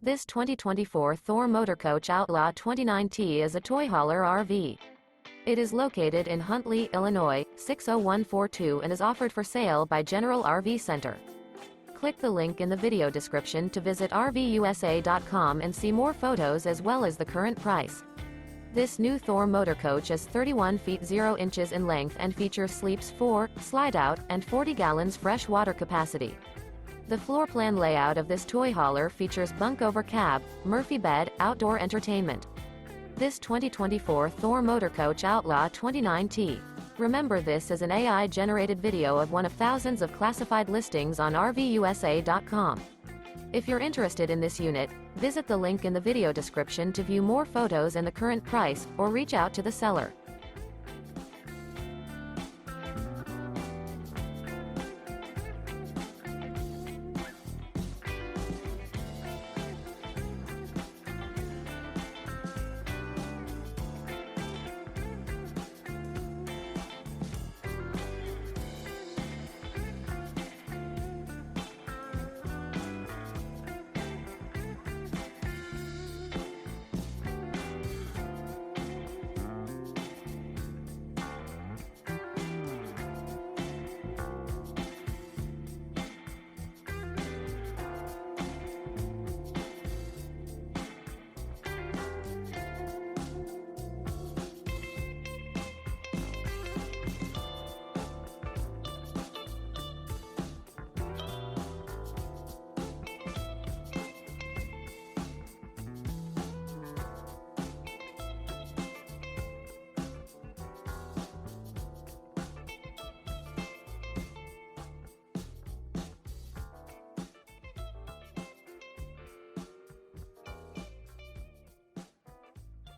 This 2024 Thor Motor Coach Outlaw 29T is a toy hauler RV. It is located in Huntley, Illinois, 60142 and is offered for sale by General RV Center. Click the link in the video description to visit RVUSA.com and see more photos as well as the current price. This new Thor Motor Coach is 31 feet 0 inches in length and features sleeps 4, slide-out, and 40 gallons fresh water capacity. The floor plan layout of this toy hauler features bunk over cab, Murphy bed, outdoor entertainment. This 2024 Thor Motor Coach Outlaw 29T. Remember, this is an AI-generated video of one of thousands of classified listings on RVUSA.com. If you're interested in this unit, visit the link in the video description to view more photos and the current price, or reach out to the seller.